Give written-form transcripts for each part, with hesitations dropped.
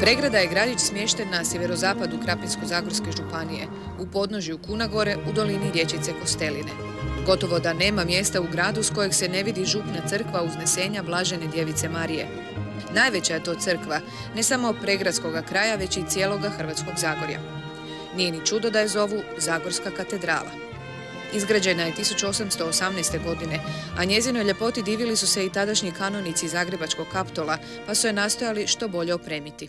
Pregrada je gradić smješten na sjeverozapadu Krapinsko-zagorske županije, u podnožju Kunagore u dolini rječice Kosteline. Gotovo da nema mjesta u gradu s kojeg se ne vidi župna crkva Uznesenja Blažene djevice Marije. Najveća je to crkva, ne samo pregradskoga kraja, već i cijeloga Hrvatskog Zagorja. Nije ni čudo da je zovu Zagorska katedrala. Izgrađena je 1818. godine, a njezinoj ljepoti divili su se i tadašnji kanonici Zagrebačkog Kaptola, pa su je nastojali što bolje opremiti.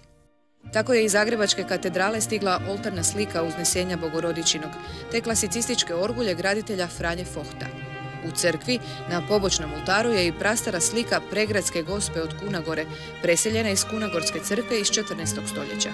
Tako je iz Zagrebačke katedrale stigla oltarna slika Uznesenja Bogorodičinog, te klasicističke orgulje graditelja Franje Fohta. U crkvi, na pobočnom oltaru, je i prastara slika Pregradske Gospe od Kunagore, preseljena iz Kunagorske crkve iz 14. stoljeća.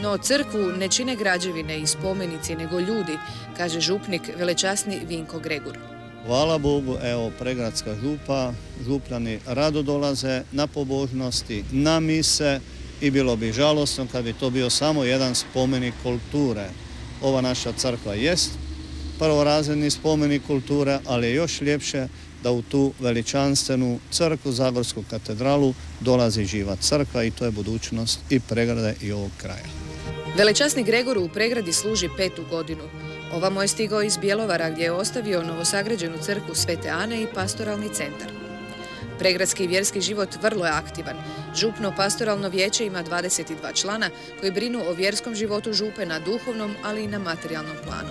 No crkvu ne čine građevine i spomenici, nego ljudi, kaže župnik velečasni Vinko Gregur. Hvala Bogu, evo Pregradska župa, župljani rado dolaze na pobožnosti, na mise i bilo bi žalosno kad bi to bio samo jedan spomenik kulture. Ova naša crkva jest prvorazredni spomenik kulture, ali je još ljepše da u tu veličanstvenu crkvu, Zagorsku katedralu, dolazi živa crkva i to je budućnost i Pregrade i ovog kraja. Velečasni Gregor u Pregradi služi 5. godinu. Ovamo je stigao iz Bjelovara gdje je ostavio novosagrađenu crkvu Svete Ane i pastoralni centar. Pregradski vjerski život vrlo je aktivan. Župno pastoralno vijeće ima 22 člana koji brinu o vjerskom životu župe na duhovnom, ali i na materijalnom planu.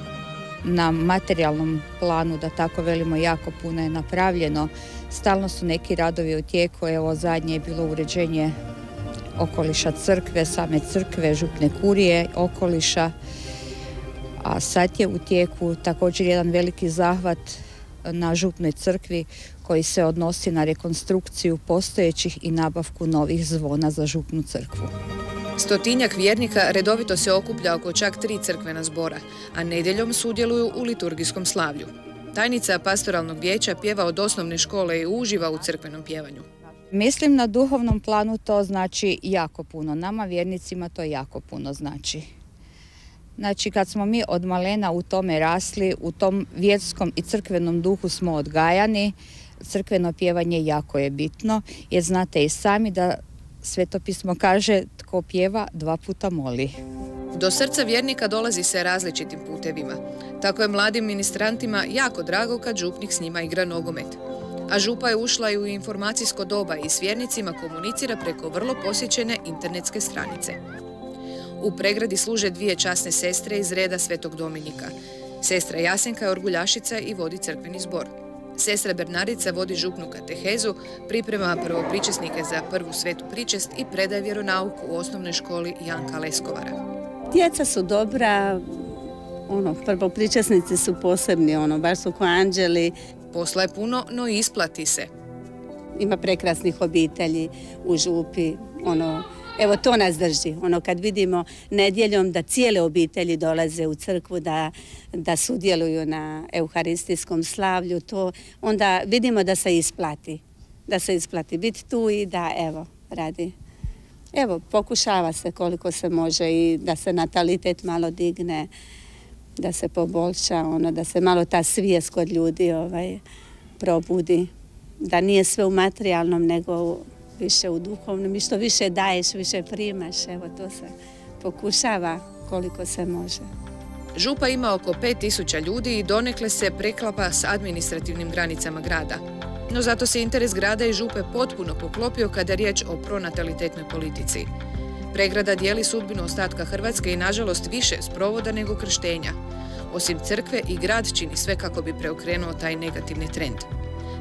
Na materijalnom planu, da tako velimo, jako puno je napravljeno. Stalno su neki radovi u tijeku. Evo, zadnje je bilo uređenje okoliša crkve, same crkve, župne kurije, okoliša. A sad je u tijeku također jedan veliki zahvat na župnoj crkvi koji se odnosi na rekonstrukciju postojećih i nabavku novih zvona za župnu crkvu. Stotinjak vjernika redovito se okuplja oko čak 3 crkvena zbora, a nedjeljom sudjeluju u liturgijskom slavlju. Tajnica pastoralnog vijeća pjeva od osnovne škole i uživa u crkvenom pjevanju. Mislim na duhovnom planu to znači jako puno. Nama vjernicima to jako puno znači. Znači kad smo mi od malena u tome rasli, u tom vjerskom i crkvenom duhu smo odgajani, crkveno pjevanje jako je bitno, jer znate i sami da Sveto pismo kaže tko pjeva 2 puta moli. Do srca vjernika dolazi se različitim putevima. Tako je mladim ministrantima jako drago kad župnik s njima igra nogomet. A župa je ušla i u informacijsko doba i s vjernicima komunicira preko vrlo posjećene internetske stranice. U Pregradi služe 2 časne sestre iz reda Svetog Dominika. Sestra Jasenka je orguljašica i vodi crkveni zbor. Sestra Bernardica vodi župnu katehezu, priprema prvopričesnike za prvu svetu pričest i predaje vjeronauk u osnovnoj školi Janka Leskovara. Djeca su dobra, prvopričesnici su posebni, baš su ko anđeli. Posla je puno, no i isplati se. Ima prekrasnih obitelji u župi, evo to nas drži. Kad vidimo nedjeljom da cijele obitelji dolaze u crkvu, da sudjeluju na euharistijskom slavlju, to onda vidimo da se isplati. Da se isplati biti tu i da radi. Pokušava se koliko se može i da se natalitet malo digne, da se poboljša, da se malo ta svijest kod ljudi probudi. Da nije sve u materijalnom, nego više u duhovnom i što više daješ, više primaš. To se pokušava koliko se može. Župa ima oko 5000 ljudi i donekle se preklapa s administrativnim granicama grada. No zato se interes grada i župe potpuno poklopio kada je riječ o pronatalitetnoj politici. Pregrada dijeli sudbinu ostatka Hrvatske i nažalost više sprovoda nego krštenja. Osim crkve i grad čini sve kako bi preokrenuo taj negativni trend.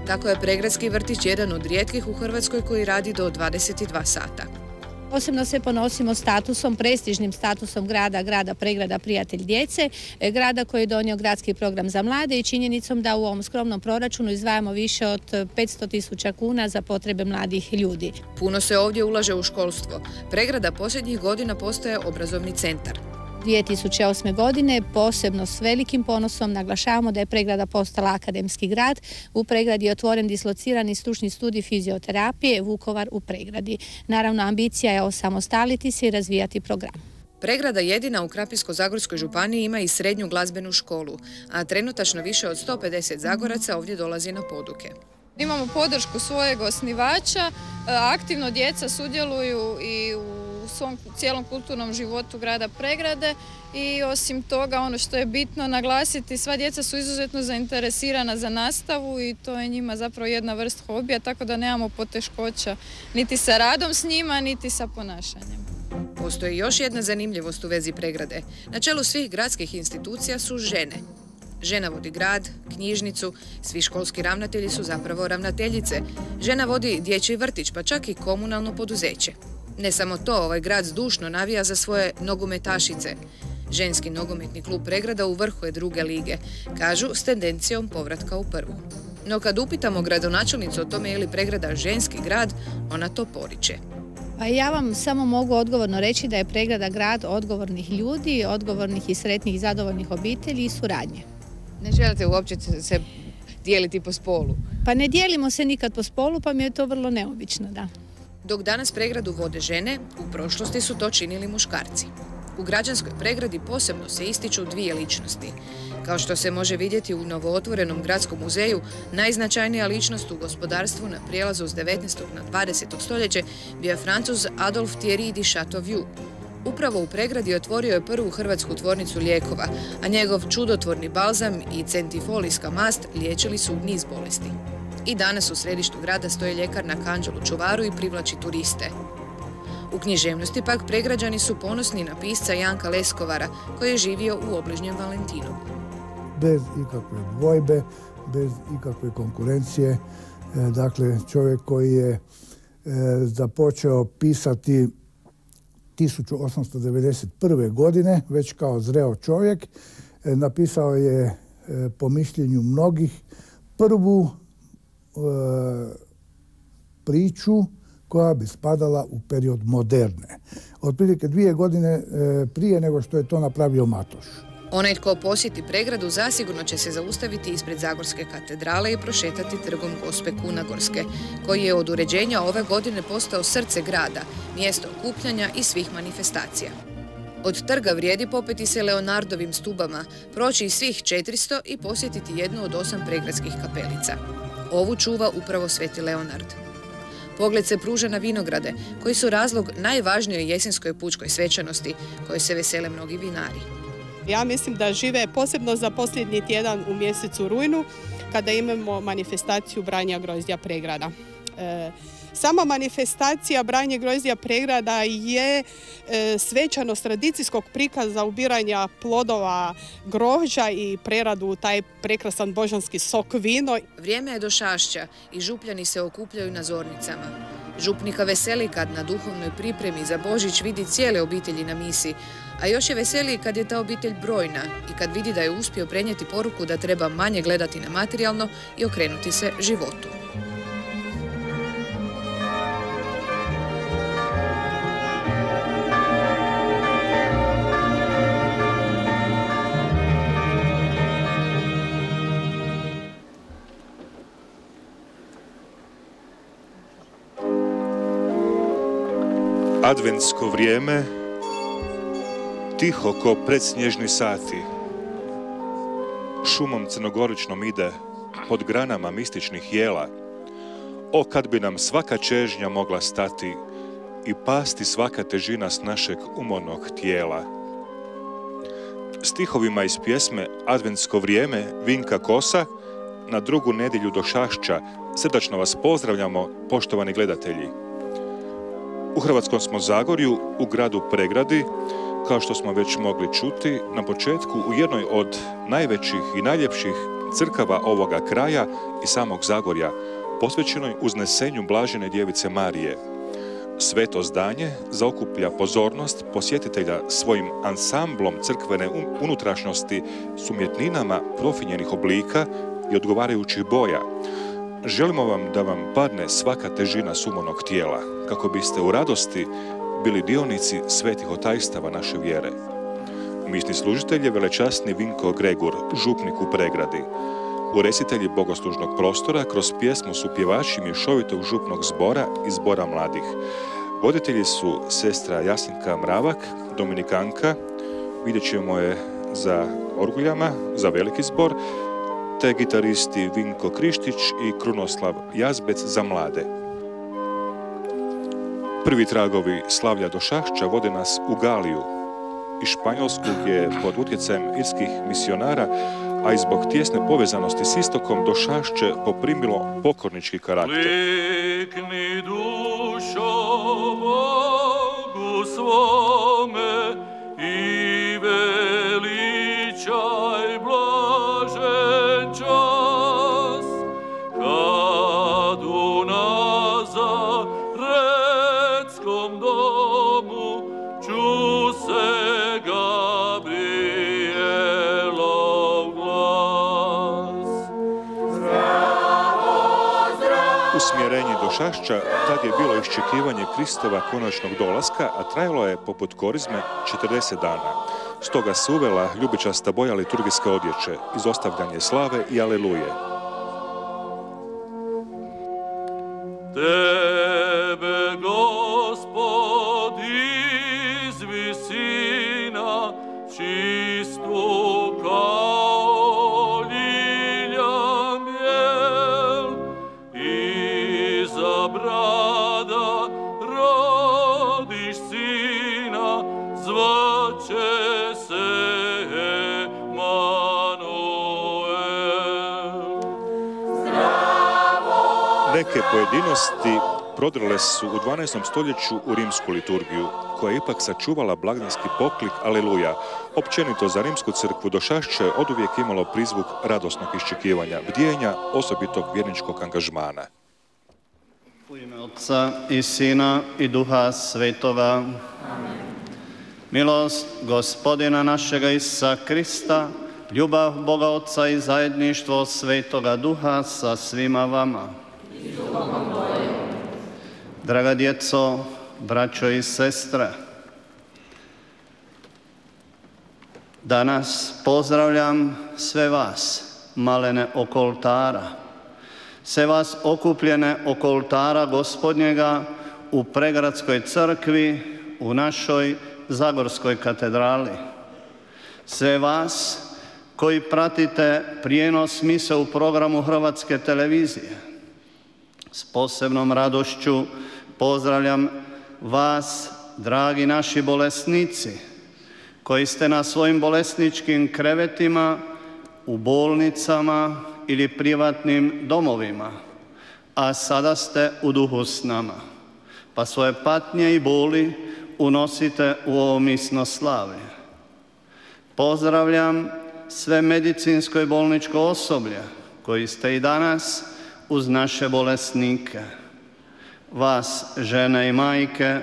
Tako je Pregradski vrtić jedan od rijetkih u Hrvatskoj koji radi do 22 sata. Posebno se ponosimo statusom, prestižnim statusom grada Pregrada prijatelj djece, grada koji je donio gradski program za mlade i činjenicom da u ovom skromnom proračunu izdvajamo više od 500.000 kuna za potrebe mladih ljudi. Puno se ovdje ulaže u školstvo. Pregrada posljednjih godina postaje obrazovni centar. 2008. godine posebno s velikim ponosom naglašavamo da je Pregrada postala akademski grad. U Pregradi je otvoren dislocirani stručni studij fizioterapije Vukovar u Pregradi. Naravno, ambicija je osamostaliti se i razvijati program. Pregrada jedina u Krapinsko-zagorskoj županiji ima i srednju glazbenu školu, a trenutačno više od 150 zagoraca ovdje dolazi na poduke. Imamo podršku svojeg osnivača, aktivno djeca sudjeluju i u u svom cijelom kulturnom životu grada Pregrade i osim toga ono što je bitno naglasiti, sva djeca su izuzetno zainteresirana za nastavu i to je njima zapravo jedna vrst hobija, tako da nemamo poteškoća niti sa radom s njima, niti sa ponašanjem. Postoji još jedna zanimljivost u vezi Pregrade. Na čelu svih gradskih institucija su žene. Žena vodi grad, knjižnicu, svi školski ravnatelji su zapravo ravnateljice. Žena vodi dječji vrtić, pa čak i komunalno poduzeće. Ne samo to, ovaj grad zdušno navija za svoje nogometašice. Ženski nogometni klub Pregrada u vrhu je druge lige, kažu s tendencijom povratka u prvu. No kad upitamo gradonačelnicu o tome je li Pregrada ženski grad, ona to poriče. Pa ja vam samo mogu odgovorno reći da je Pregrada grad odgovornih ljudi, odgovornih i sretnih i zadovoljnih obitelji i suradnje. Ne želite uopće se dijeliti po spolu? Pa ne dijelimo se nikad po spolu, pa mi je to vrlo neobično, da. Dok danas Pregradu vode žene, u prošlosti su to činili muškarci. U građanskoj Pregradi posebno se ističu dvije ličnosti. Kao što se može vidjeti u novootvorenom gradskom muzeju, najznačajnija ličnost u gospodarstvu na prijelazu s 19. na 20. stoljeće bio je Francuz Adolphe Thierry de Chateauvieux. Upravo u Pregradi otvorio je prvu hrvatsku tvornicu lijekova, a njegov čudotvorni balzam i centifolijska mast liječili su niz bolesti. I danas u središtu grada stoji ljekarna Kanđelu Čuvaru i privlači turiste. U književnosti pak Pregrađani su ponosni na pisca Janka Leskovara, koji je živio u obližnjem Valentinu. Bez ikakve dvojbe, bez ikakve konkurencije, dakle čovjek koji je započeo pisati 1891. godine, već kao zreo čovjek, napisao je po mišljenju mnogih prvu priču koja bi spadala u period moderne. Otprilike 2 godine prije nego što je to napravio Matoš. Onaj tko posjeti Pregradu zasigurno će se zaustaviti ispred Zagorske katedrale i prošetati trgom Gospe Kunagorske, koji je od uređenja ove godine postao srce grada, mjesto okupljanja i svih manifestacija. Od trga vrijedi popeti se Leonardovim stubama, proći svih 400 i posjetiti jednu od 8 pregradskih kapelica. Ovu čuva upravo Sveti Leonard. Pogled se pruža na vinograde, koji su razlog najvažnijoj jesenskoj pučkoj svečanosti, koje se vesele mnogi vinari. Ja mislim da žive posebno za posljednji tjedan u mjesecu rujnu, kada imamo manifestaciju branja grozdja Pregrada. Sama manifestacija branje grozdja Pregrada je svečanost tradicijskog prikaza ubiranja plodova grožđa i preradu u taj prekrasan božanski sok vino. Vrijeme je do Šašća i župljani se okupljaju na zornicama. Župnika veseli kad na duhovnoj pripremi za Božić vidi cijele obitelji na misi, a još je veseliji kad je ta obitelj brojna i kad vidi da je uspio prenijeti poruku da treba manje gledati na materijalno i okrenuti se životu. Adventsko vrijeme, tiho ko predsnježni sati, šumom crnogoričnom ide, pod granama mističnih jela. O, kad bi nam svaka čežnja mogla stati i pasti svaka težina s našeg umornog tijela. Stihovima iz pjesme Adventsko vrijeme Vinka Kosa na drugu nedjelju do Šašća srdačno vas pozdravljamo, poštovani gledatelji. U Hrvatskom smo Zagorju, u gradu Pregradi, kao što smo već mogli čuti, na početku u jednoj od najvećih i najljepših crkava ovoga kraja i samog Zagorja, posvećenoj uznesenju Blažene djevice Marije. Sveto zdanje zaokuplja pozornost posjetitelja svojim ansamblom crkvene unutrašnjosti s umjetninama profinjenih oblika i odgovarajućih boja. Želimo vam da vam padne svaka težina sumornog tijela, kako biste u radosti bili dionici svetih otajstava naše vjere. Misni služitelj je velečasni Vinko Gregur, župnik u Pregradi. Uresitelji bogoslužnog prostora kroz pjesmu su pjevači mješovitog župnog zbora i zbora mladih. Voditelji su sestra Jasminka Mravak, dominikanka, vidjet ćemo je za orguljama, za veliki zbor, te gitaristi Vinko Krištić i Krunoslav Jazbec za mlade. Prvi tragovi slavlja Došašća vode nas u Galiju i Španjolsku gdje pod utjecajem irskih misionara, a i zbog tjesne povezanosti s istokom, Došašće poprimilo pokornički karakter. Klikni dušo Bogu svome i veličaj blažen čas, kad u Nazaretskom domu ču se Gabrielov glas. Usmjerenje Došašća tad je bilo iščekivanje Kristova konačnog dolaska, a trajalo je poput korizme 40 dana. Stoga se uvela ljubičasta boja liturgijske odjeće, izostavljanje slave i aleluje. Tebe, Gospod, iz visina, čistu kao ljilja mjel, iza brada rodiš sina, zvaće se Neke pojedinosti prodrle su u 12. stoljeću u rimsku liturgiju, koja je ipak sačuvala blagdanski poklik Aleluja. Općenito za rimsku crkvu Došašće je oduvijek imalo prizvuk radosnog iščekivanja, bdjenja, osobitog vjerničkog angažmana. U ime Otca i Sina i Duha Svetoga. Amen. Milost Gospodina našega Isusa Krista, ljubav Boga Otca i zajedništvo Svetoga Duha sa svima vama. Draga djeco, braćo i sestre, danas pozdravljam sve vas, malene oko oltara, sve vas okupljene oko oltara Gospodnjega u Pregradskoj crkvi, u našoj Zagorskoj katedrali. Sve vas koji pratite prijenos mise u programu Hrvatske televizije. S posebnom radošću pozdravljam vas, dragi naši bolesnici, koji ste na svojim bolesničkim krevetima, u bolnicama ili privatnim domovima, a sada ste u duhu s nama, pa svoje patnje i boli unosite u ovo misno slavlje. Pozdravljam sve medicinsko i bolničko osoblje koji ste i danas uz naše bolesnike. Vas, žene i majke,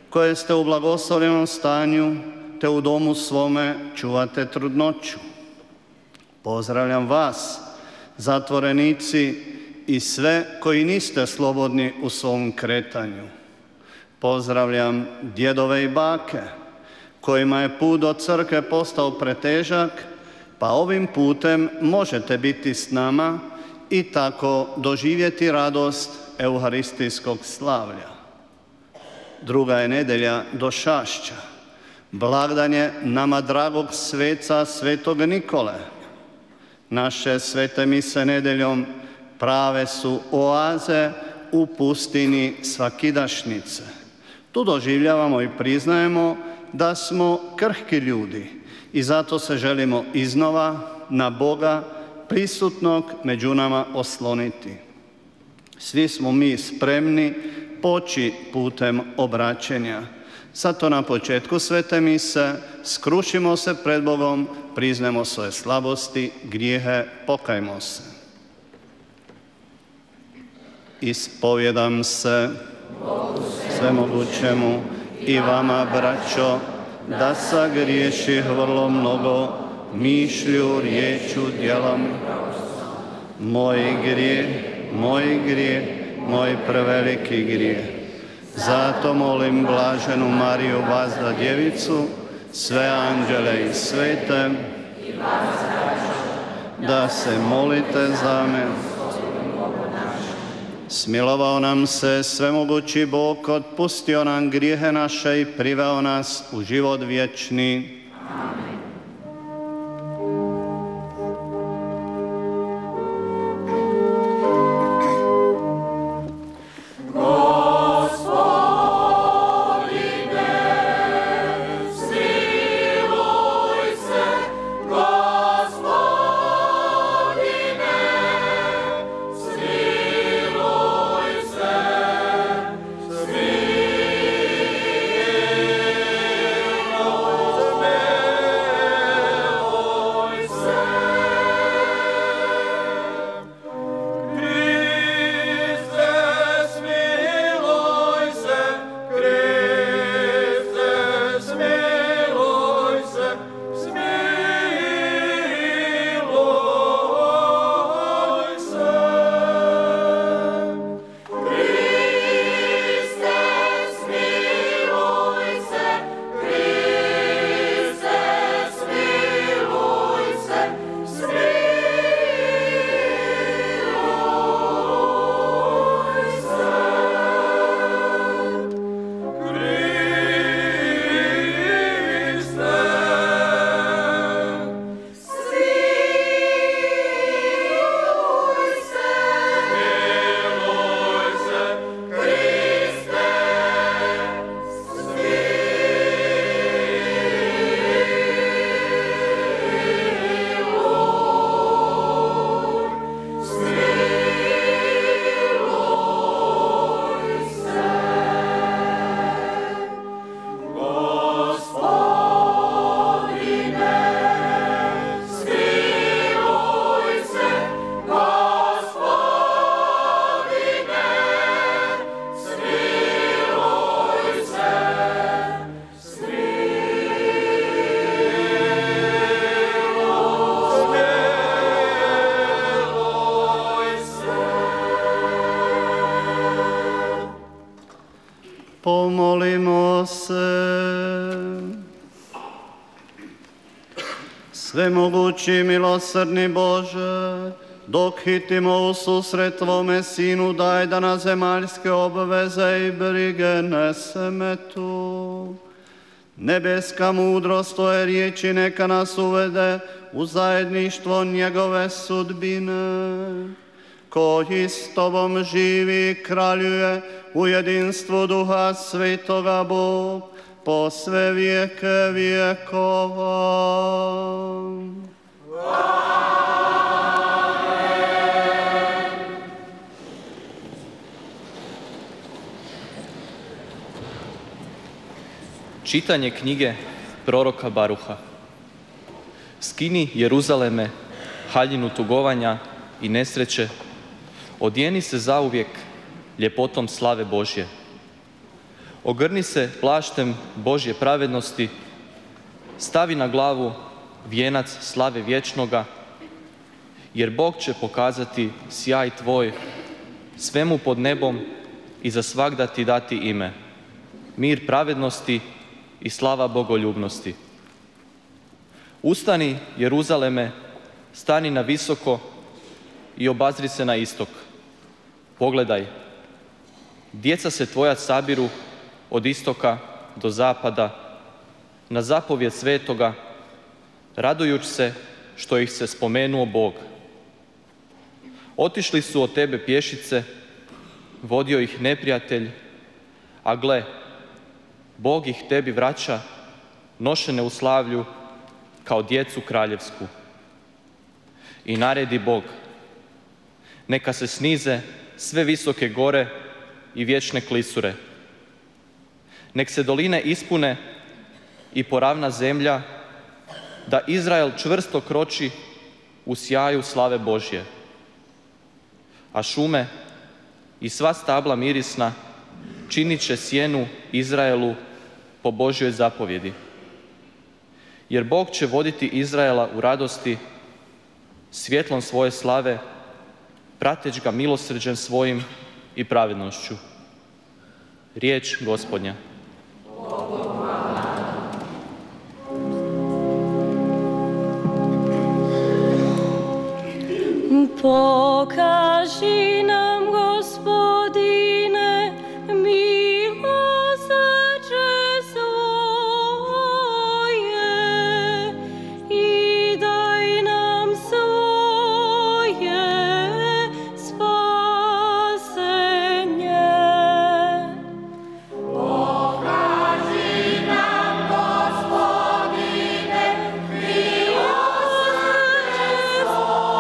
koje ste u blagoslovljenom stanju te u domu svome čuvate trudnoću. Pozdravljam vas, zatvorenici i sve koji niste slobodni u svom kretanju. Pozdravljam djedove i bake, kojima je put do crkve postao pretežak, pa ovim putem možete biti s nama i tako doživjeti radost euharistijskog slavlja. Druga je nedjelja Došašća, blagdan je nama dragog sveca Svetog Nikole. Naše svete mise nedjeljom prave su oaze u pustini svakidašnjice. Tu doživljavamo i priznajemo da smo krhki ljudi i zato se želimo iznova na Boga prisutnog među nama osloniti. Svi smo mi spremni poći putem obraćenja. Zato na početku svete mise skrušimo se pred Bogom, priznajmo svoje slabosti, grijehe, pokajmo se. Ispovjedam se svemogućemu i vama, braćo, da sagriješih vrlo mnogo, mišlju, riječu, djelom. Moj grijeh, moj preveliki grijeh. Zato molim blaženu Mariju, vazda djevicu, sve anđele i svete, da se molite za mene. Smilovao nam se svemogući Bog, otpustio nam grijehe naše i priveo nas u život vječni. Amen. Gospod Pomolimo se. Svemogući milosrdni Bože, dok hitimo u susret Tvome Sinu, daj da na zemaljske obveze i brige neseme tu. Nebeska mudrost Tvoje riječi neka nas uvede u zajedništvo njegove sudbine, koji s Tobom živi i kraljuje u jedinstvu Duha Svetoga Bog, po sve vijeke vjekova. Čitanje knjige proroka Baruha. Skini, Jeruzaleme, haljinu tugovanja i nesreće, odjeni se zauvijek ljepotom slave Božje. Ogrni se plaštem Božje pravednosti, stavi na glavu vijenac slave vječnoga, jer Bog će pokazati sjaj Tvoj svemu pod nebom i za svagda Ti dati ime, mir pravednosti i slava bogoljubnosti. Ustani, Jeruzaleme, stani na visoko i obazri se na istok. Pogledaj, djeca se Tvoja sabiru od istoka do zapada, na zapovjed Svetoga, radujući se što ih se spomenuo Bog. Otišli su od Tebe pješice, vodio ih neprijatelj, a gle, Bog ih Tebi vraća, nošene u slavlju, kao djecu kraljevsku. I naredi Bog, neka se snize sve visoke gore i vječne klisure. Nek se doline ispune i poravna zemlja, da Izrael čvrsto kroči u sjaju slave Božje. A šume i sva stabla mirisna činit će sjenu Izraelu po Božjoj zapovjedi. Jer Bog će voditi Izraela u radosti, svjetlom svoje slave, prateć ga milosrđem svojim i pravednošću. Riječ Gospodnja. Pokaži nam, Gospodine, milosrđe svoje i daj nam svoje spasenje. Pokaži nam, Gospodine, milosrđe svoje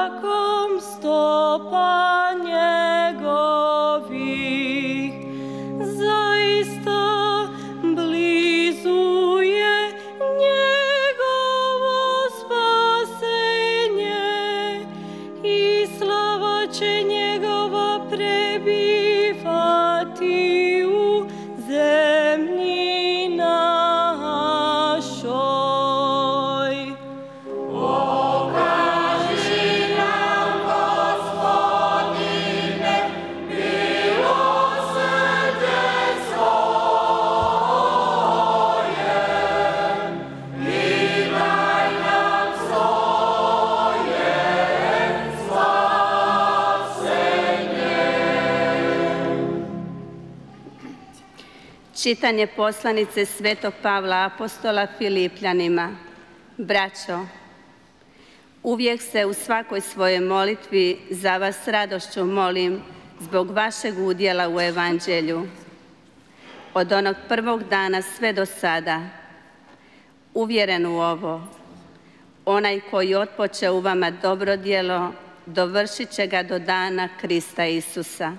trakom stopa njegovih. Zaista blizu je njegovo spasenje i slava će njegova prebivati u zemlji našoj. Pokaži nam, Gospodine, milosrđe svoje i daj nam svoje spasenje. Čitanje poslanice Svetog Pavla Apostola Filipljanima. Braćo, uvijek se u svakoj svojoj molitvi za vas s radošću molim zbog vašeg udjela u Evanđelju. Od onog prvog dana sve do sada, uvjeren u ovo, onaj koji otpoče u vama dobro djelo, dovršit će ga do dana Krista Isusa.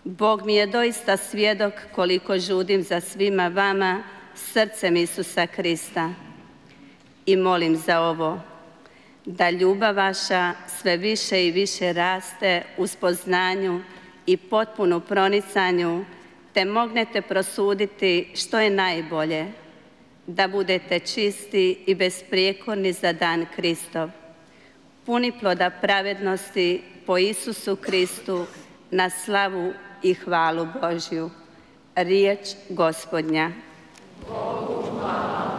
Bog mi je doista svjedok koliko žudim za svima vama srcem Isusa Krista. I molim za ovo, da ljubav vaša sve više i više raste u spoznanju i potpunu pronicanju, te mognete prosuditi što je najbolje, da budete čisti i besprijekorni za dan Kristov, puni ploda pravednosti po Isusu Kristu, na slavu i hvalu Božju. Riječ Gospodnja. Bogu hvala.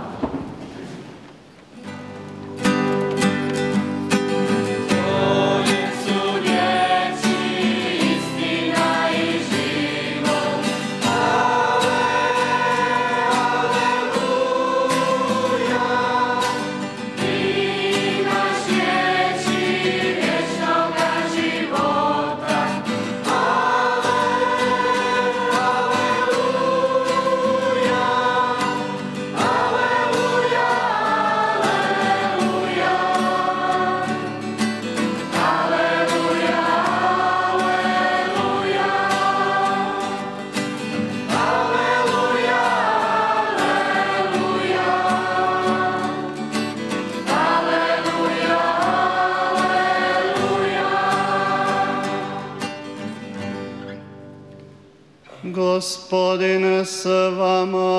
Gospodine s vama.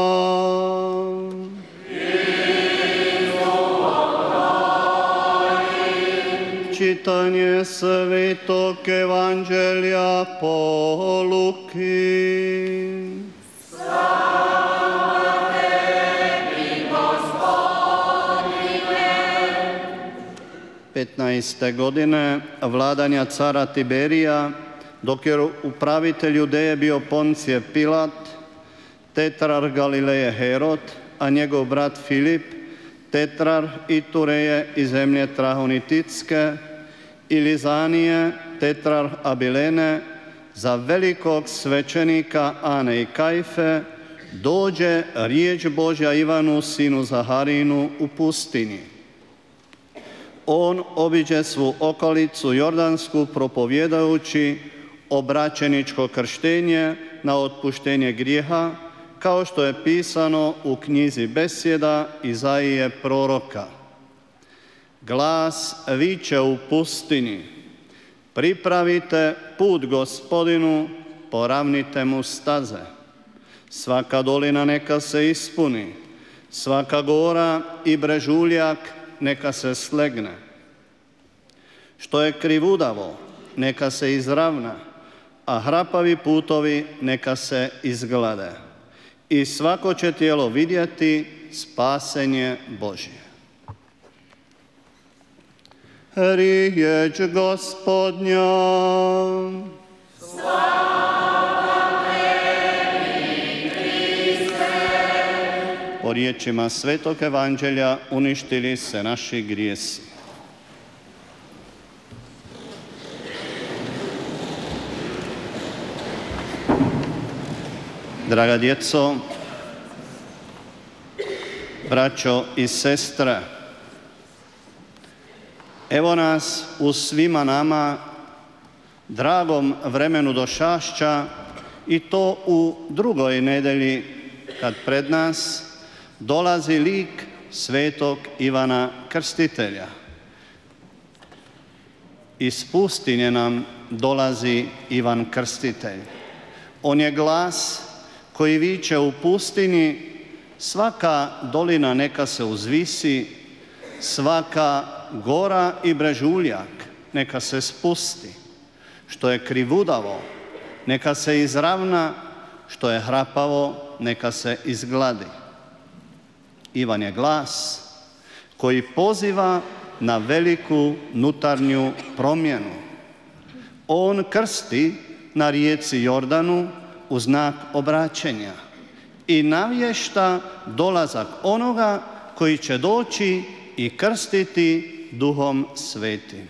Čitanje Svetog Evanđelja po Luki. Slava tebi, Gospodine. 15. godine vladanja cara Tiberija, dok je upravitelj Judeje bio Poncije Pilat, tetrar Galileje Herod, a njegov brat Filip, tetrar Itureje i zemlje Trahonititske, i Lizanije, tetrar Abilene, za velikog svećenika Ane i Kajfe, dođe riječ Božja Ivanu, sinu Zaharinu, u pustini. On obiđe svu okolicu Jordansku propovjedajući obraćeničko krštenje na otpuštenje grijeha, kao što je pisano u knjizi Besjeda Izaije proroka. Glas viče u pustini, pripravite put Gospodinu, poravnite mu staze. Svaka dolina neka se ispuni, svaka gora i brežuljak neka se slegne. Što je krivudavo, neka se izravna, a hrapavi putovi neka se izglade. I svako će tijelo vidjeti spasenje Božje. Riječ Gospodnja. Slava tebi, Kriste. Po riječima Svetog Evanđelja uništili se naši grijesi. Draga djeco, braćo i sestre, Evo nas u svima nama dragom vremenu došašća i to u drugoj nedelji kad pred nas dolazi lik svetog Ivana Krstitelja. Iz pustinje nam dolazi Ivan Krstitelj. On je glas koji viče u pustinji: svaka dolina neka se uzvisi, svaka gora i brežuljak neka se spusti. Što je krivudavo, neka se izravna, što je hrapavo, neka se izgladi. Ivan je glas koji poziva na veliku unutarnju promjenu. On krsti na rijeci Jordanu u znak obraćenja i navješta dolazak onoga koji će doći i krstiti Duhom Svetim.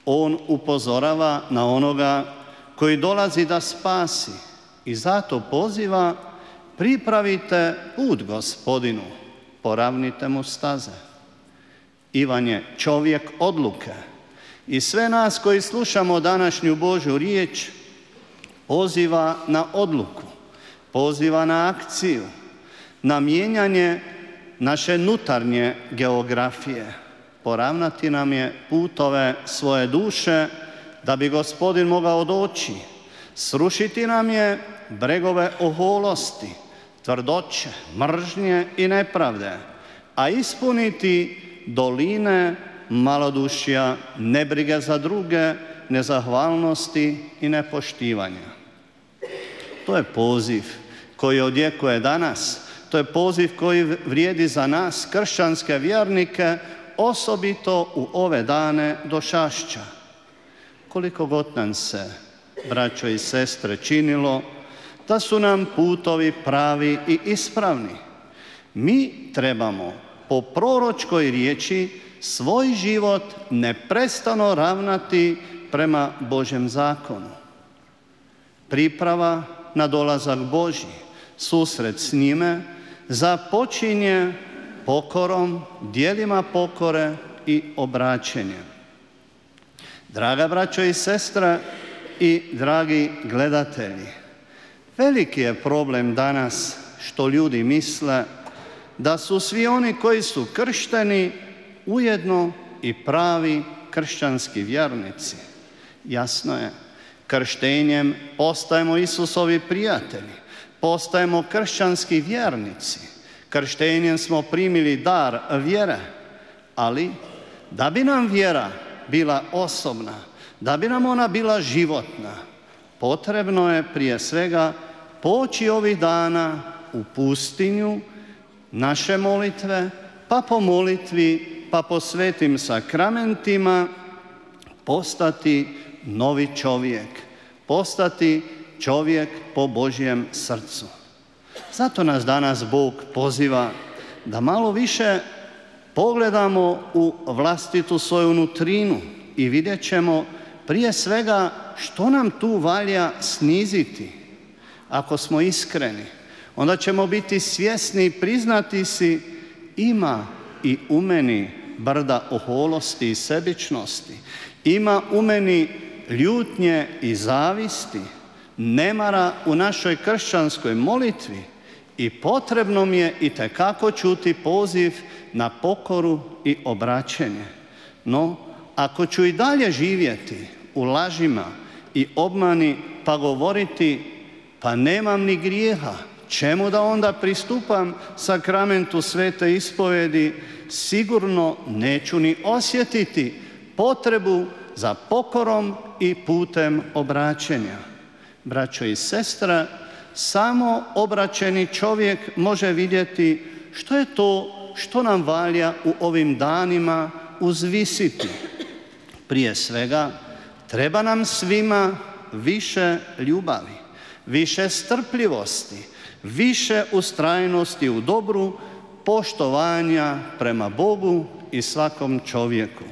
On upozorava na onoga koji dolazi da spasi i zato poziva: pripravite put Gospodinu, poravnite mu staze. Ivan je čovjek odluke i sve nas koji slušamo današnju Božju riječ poziva na odluku, poziva na akciju, na mijenjanje naše unutarnje geografije. Poravnati nam je putove svoje duše da bi Gospodin mogao doći. Srušiti nam je bregove oholosti, tvrdoće, mržnje i nepravde, a ispuniti doline malodušja, nebrige za druge, nezahvalnosti i nepoštivanja. To je poziv koji odjekuje danas. To je poziv koji vrijedi za nas, kršćanske vjernike, osobito u ove dane došašća. Koliko god nam se, braćo i sestre, činilo da su nam putovi pravi i ispravni, mi trebamo po proročkoj riječi svoj život neprestano ravnati prema Božjem zakonu. Priprava na dolazak Božji, susret s njime, započinje pokorom, djelima pokore i obraćenjem. Draga braćo i sestre i dragi gledatelji, veliki je problem danas što ljudi misle da su svi oni koji su kršteni ujedno i pravi kršćanski vjernici. Jasno je, krštenjem postajemo Isusovi prijatelji, postajemo kršćanski vjernici. Krštenjem smo primili dar vjere, ali da bi nam vjera bila osobna, da bi nam ona bila životna, potrebno je prije svega poći ovih dana u pustinju, naše molitve, pa po molitvi, pa po svetim sakramentima postati novi čovjek, postati čovjek po Božjem srcu. Zato nas danas Bog poziva da malo više pogledamo u vlastitu svoju nutrinu i vidjet ćemo prije svega što nam tu valja sniziti. Ako smo iskreni, onda ćemo biti svjesni i priznati si: ima i u meni brda oholosti i sebičnosti, ima u meni ljutnje i zavisti, nemara u našoj kršćanskoj molitvi i potrebno mi je itekako čuti poziv na pokoru i obraćenje. No, ako ću i dalje živjeti u lažima i obmani pa govoriti: pa nemam ni grijeha, čemu da onda pristupam sakramentu svete ispovedi, sigurno neću ni osjetiti potrebu za pokorom i putem obraćenja. Braćo i sestre, samo obraćeni čovjek može vidjeti što je to što nam valja u ovim danima uzvisiti. Prije svega, treba nam svima više ljubavi, više strpljivosti, više ustrajnosti u dobru, poštovanja prema Bogu i svakom čovjeku.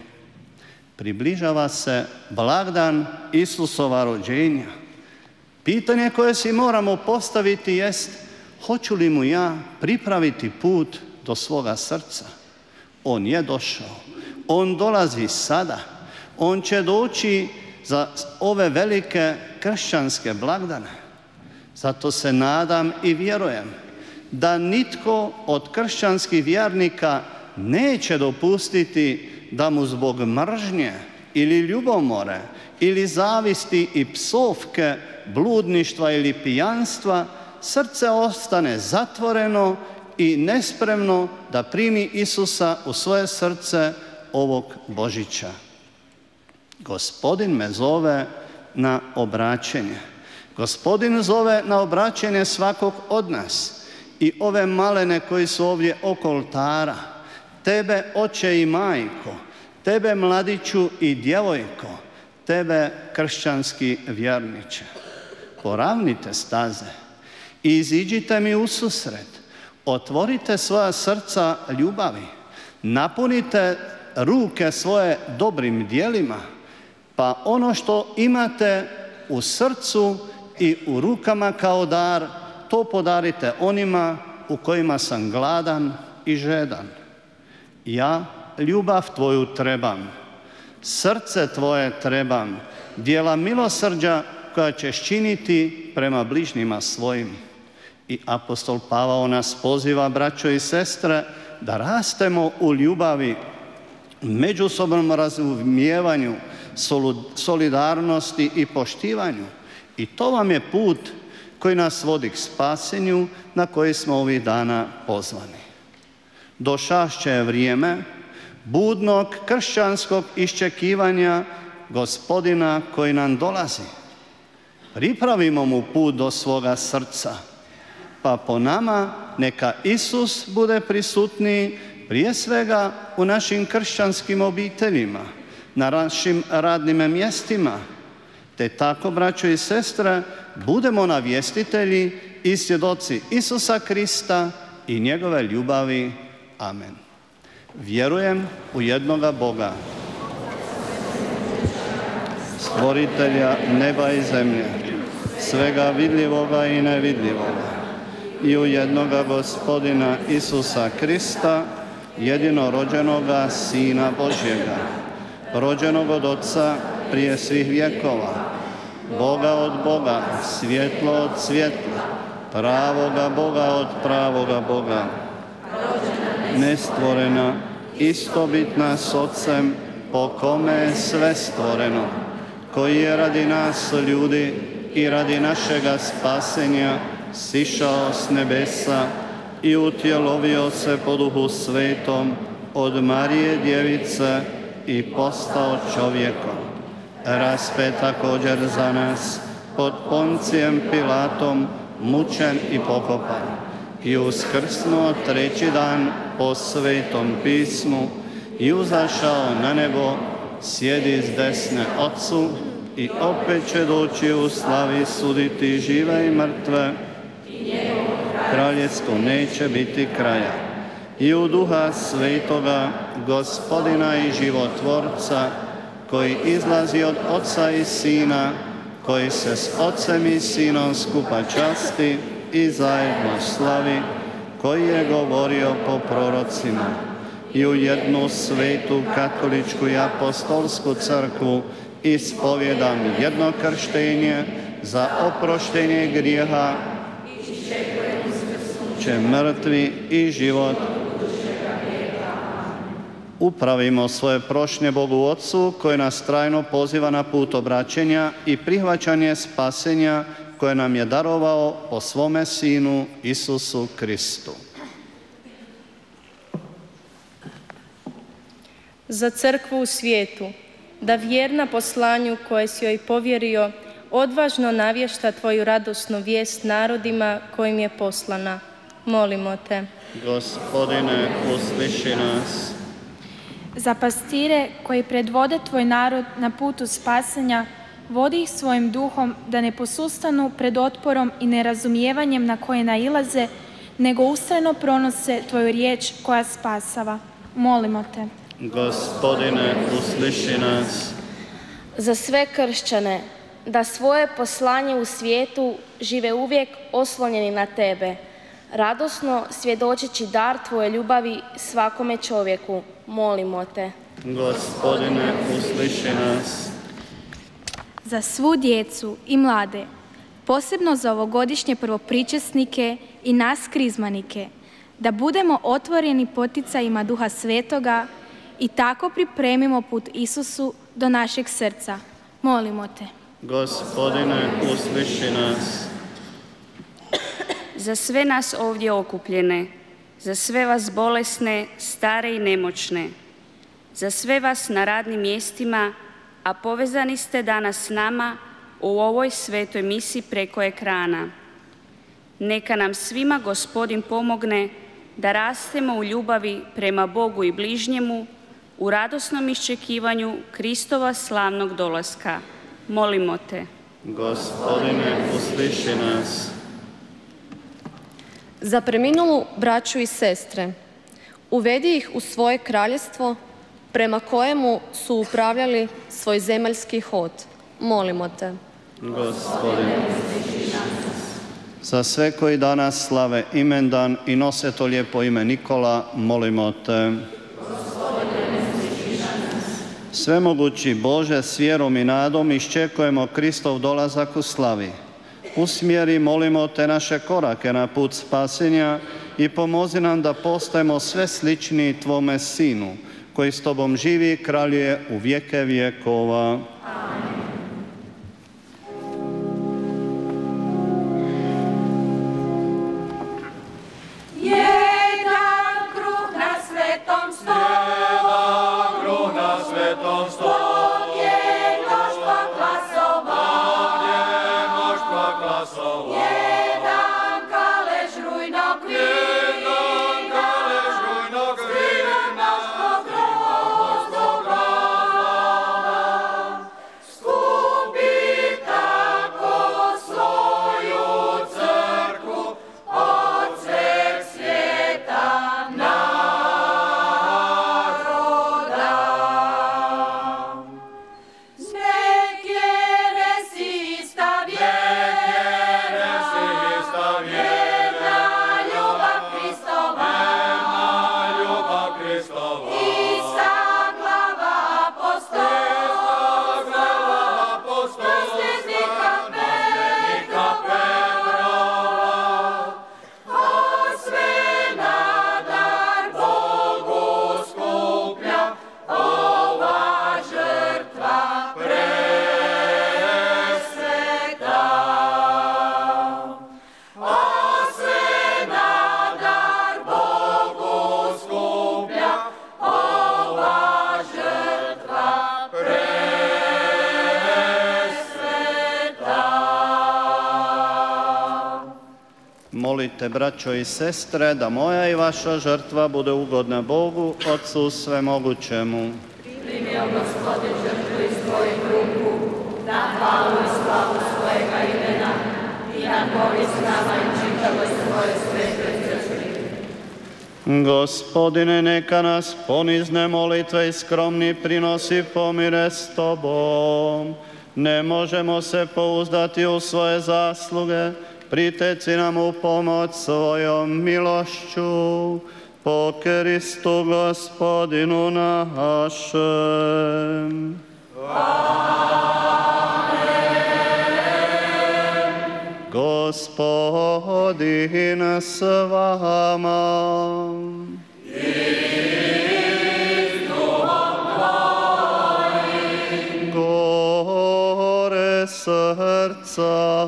Približava se blagdan Isusova rođenja. Pitanje koje si moramo postaviti jest: hoću li mu ja pripraviti put do svoga srca? On je došao, On dolazi sada. On će doći za ove velike kršćanske blagdane. Zato se nadam i vjerujem da nitko od kršćanskih vjernika neće dopustiti da mu zbog mržnje ili ljubomore ili zavisti i psovke, bludništva ili pijanstva srce ostane zatvoreno i nespremno da primi Isusa u svoje srce ovog Božića. Gospodin me zove na obraćenje. Gospodin zove na obraćenje svakog od nas i ove malene koji su ovdje oko oltara, tebe, oče i majko, tebe, mladiću i djevojko, tebe, kršćanski vjerniče. Poravnite staze i iziđite mi u susret. Otvorite svoja srca ljubavi. Napunite ruke svoje dobrim djelima, pa ono što imate u srcu i u rukama kao dar, to podarite onima u kojima sam gladan i žedan. Ja ljubav tvoju trebam, srce tvoje trebam, djela milosrđa koja ćeš činiti prema bližnjima svojim. I apostol Pavao nas poziva, braćo i sestre, da rastemo u ljubavi, međusobnom razumijevanju, solidarnosti i poštivanju. I to vam je put koji nas vodi k spasenju na koji smo ovih dana pozvani. Došašće je vrijeme budnog kršćanskog iščekivanja Gospodina koji nam dolazi. Pripravimo mu put do svoga srca, pa po nama neka Isus bude prisutniji prije svega u našim kršćanskim obiteljima, na našim radnim mjestima, te tako, braćo i sestre, budemo navjestitelji i svjedoci Isusa Krista i njegove ljubavi. Amen. Vjerujem u jednoga Boga, stvoritelja neba i zemlje, svega vidljivoga i nevidljivoga, i u jednoga Gospodina Isusa Krista, jedinorođenoga Sina Božjega, rođenog od Otca prije svih vjekova, Boga od Boga, svjetlo od svjetla, pravoga Boga od pravoga Boga, nestvorena, istobitna s Otcem, po kome je sve stvoreno, koji je radi nas ljudi i radi našega spasenja sišao s nebesa i utjelovio se po Duhu Svetom od Marije Djevice i postao čovjekom. Raspet također za nas pod Poncijem Pilatom, mučen i pokopan, i uskrsnuo treći dan po Svetom pismu i uzašao na nebo, sjedi s desne Otcu i opet će doći u slavi suditi žive i mrtve. Kraljevstvo neće biti kraja. I u Duha Svetoga, Gospodina i životvorca, koji izlazi od Oca i Sina, koji se s Ocem i Sinom skupa časti i zajedno slavi, koji je govorio po prorocima, i u jednu svetu katoličku i apostolsku crkvu ispovjedam jedno krštenje za oproštenje grijeha, će mrtvi i život. Upravimo svoje prošnje Bogu Otcu koji nas trajno poziva na put obraćenja i prihvaćanje spasenja koje nam je darovao po svome Sinu Isusu Kristu. Za crkvu u svijetu, da vjerna poslanju koje si joj povjerio, odvažno navješta tvoju radosnu vijest narodima kojim je poslana. Molimo te. Gospodine, usliši nas. Za pastire koji predvode tvoj narod na putu spasenja, vodi ih svojim duhom da ne posustanu pred otporom i nerazumijevanjem na koje nailaze, nego ustrajno pronose tvoju riječ koja spasava. Molimo te. Gospodine, usliši nas. Za sve kršćane, da svoje poslanje u svijetu žive uvijek oslonjeni na tebe, radosno svjedočeći dar tvoje ljubavi svakome čovjeku. Molimo te. Gospodine, usliši nas. Za svu djecu i mlade, posebno za ovogodišnje prvopričesnike i nas krizmanike, da budemo otvoreni poticajima Duha Svetoga i tako pripremimo put Isusu do našeg srca. Molimo te. Gospodine, usliši nas. Za sve nas ovdje okupljene, za sve vas bolesne, stare i nemoćne, za sve vas na radnim mjestima, a povezani ste danas s nama u ovoj svetoj misi preko ekrana. Neka nam svima Gospodin pomogne da rastemo u ljubavi prema Bogu i bližnjemu, u radosnom iščekivanju Kristova slavnog dolaska. Molimo te. Gospodine, usliši nas. Za preminulu braću i sestre, uvedi ih u svoje kraljestvo prema kojemu su upravljali svoj zemaljski hod. Molimo te. Gospodine, za sve koji danas slave imendan i nose to lijepo ime Nikola, molimo te. Svemogući Bože, s vjerom i nadom iščekujemo Kristov dolazak u slavi. Usmjeri, molimo te, naše korake na put spasenja i pomozi nam da postajemo sve sličniji Tvome Sinu, koji s Tobom živi i kraljuje u vijeke vjekova. Jedan kruh na svetom stolu, ovdje mnoštva glasova, jedan kalež rujnog vina, skrivena zbog razloga, skupi tako svoju crkvu od sveg svijeta naroda. Nek jeresi ista vjera, jedna ljubav Kristova, ista glava apostola, nasljednika Petrova, a sve na dar Bogu skuplja ova žrtva presveta. A sve na dar Bogu skuplja ova žrtva presveta. Molite, braćo i sestre, da moja i vaša žrtva bude ugodna Bogu, Otcu svemogućemu. Primio Gospodin žrtvu iz tvojih ruku, na hvalu i slavu svojega imena i na korist nama i čitavoj svojoj svetoj crkvi. Gospodine, neka nas ponizne molitve i skromni prinosi pomire s Tobom. Ne možemo se pouzdati u svoje zasluge, priteci nam u pomoć svojom milošću, po Kristu Gospodinu našem. Gospodin s vama. Gore srca.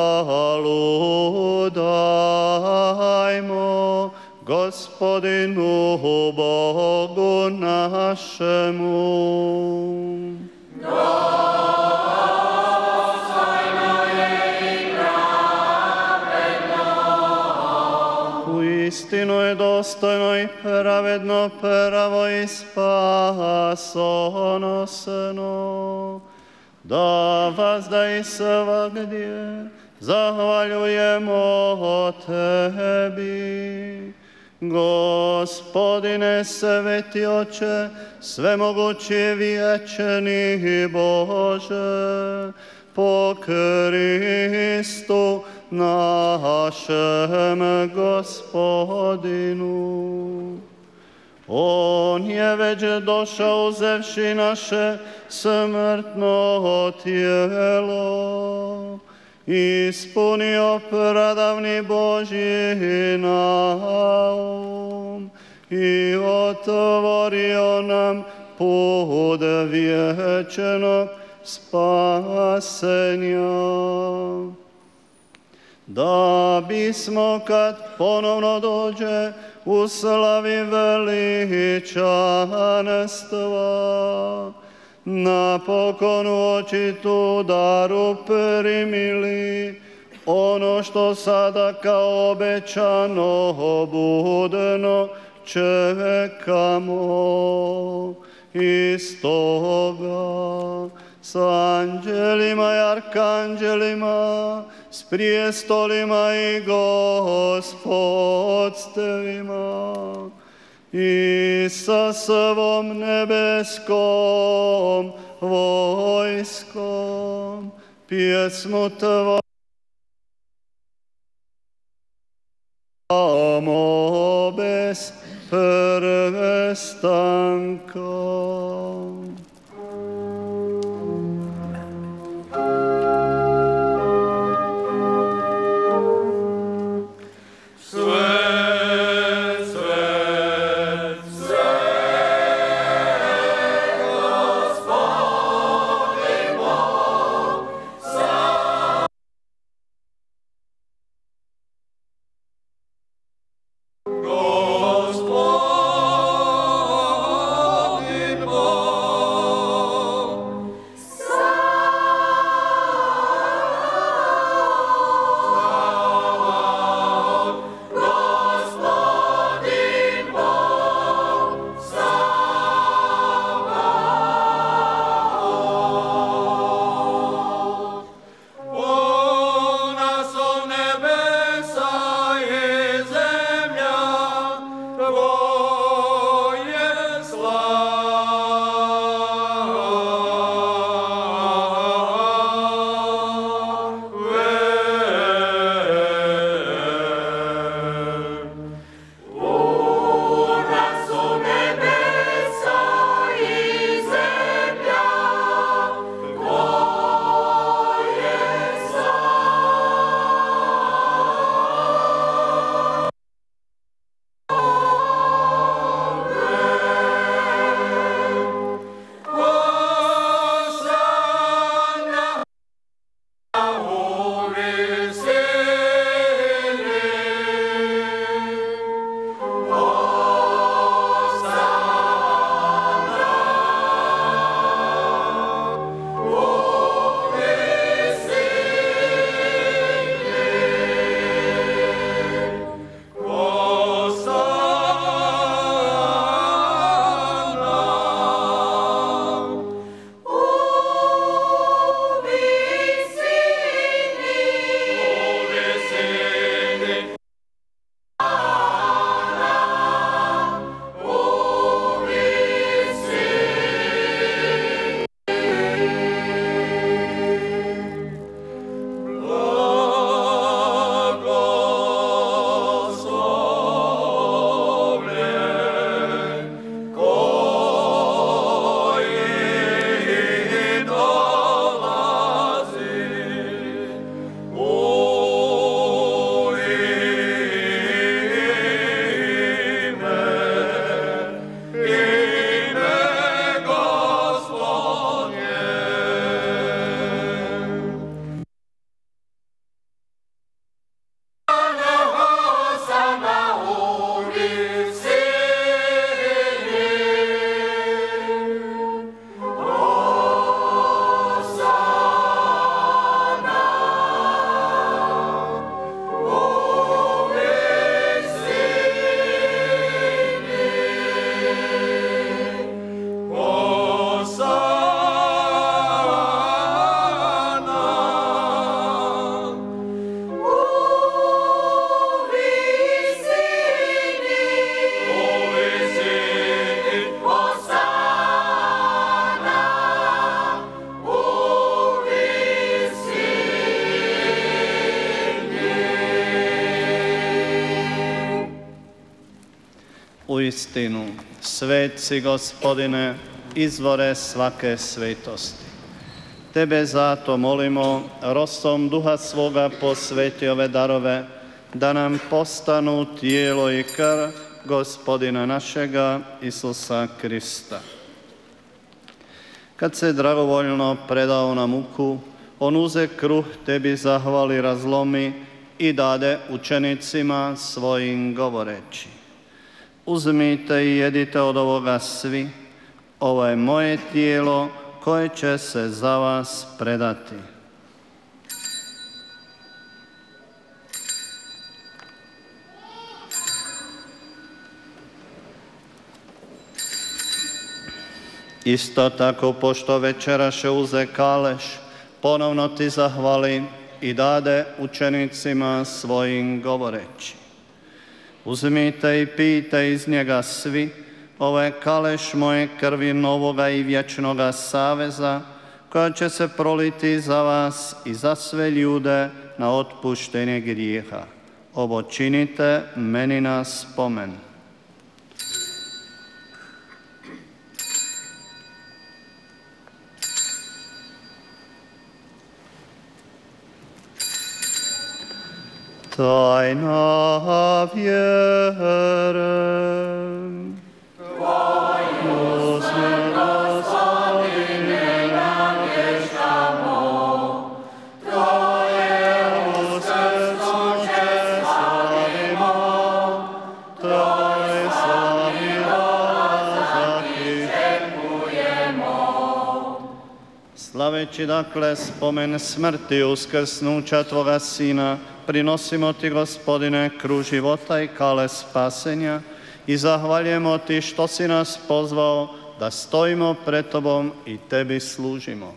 Hvalu dajmo Gospodinu Bogu našemu. Uistinu je dostojno i pravedno, pravo i spasonosno, da vazda i svagdje zahvaljujemo Tebi. Gospodine sveti Oče, svemogući vječni Bože, po Kristu našem Gospodinu. On je već došao uzevši naše smrtno tijelo, ispunio pradavni Božji naum i otvorio nam put vječnog spasenja. Da bismo kad ponovno dođe u slavi veličanstva, napokon u očitu daru primili ono što sada kao obećano budno čekamo. I stoga s anđelima i arkanđelima, s prijestolima i gospodstvima i sa svom nebeskom vojskom pjesmu tvoju bez prestanka. Uistinu, svet si, Gospodine, izvore svake svetosti. Tebe zato molimo, rosom duha svoga posveti ove darove, da nam postanu tijelo i krv Gospodina našega Isusa Krista. Kad se dragovoljno predao na muku, on uze kruh, tebi zahvali, razlomi i dade učenicima svojim govoreći: uzmite i jedite od ovoga svi, ovo je moje tijelo koje će se za vas predati. Isto tako, pošto večeraše uze kaleš, ponovno ti zahvali i dade učenicima svojim govoreći: uzmite i pijte iz njega svi, ovo je kaleš moje krvi novoga i vječnoga saveza, koja će se proliti za vas i za sve ljude na otpuštenje grijeha. Ovo činite meni na spomen. Tajna vjere. Tvoju smrt, Gospodine, navještamo, Tvoje uskrsnuće slavimo, Tvoj slavi dolazak iščekujemo. Slaveći dakle spomen smrti i uskrsnuća Tvoga Sina, prinosimo ti, Gospodine, kruh života i kale spasenja i zahvaljujemo ti što si nas pozvao da stojimo pred tobom i tebi služimo.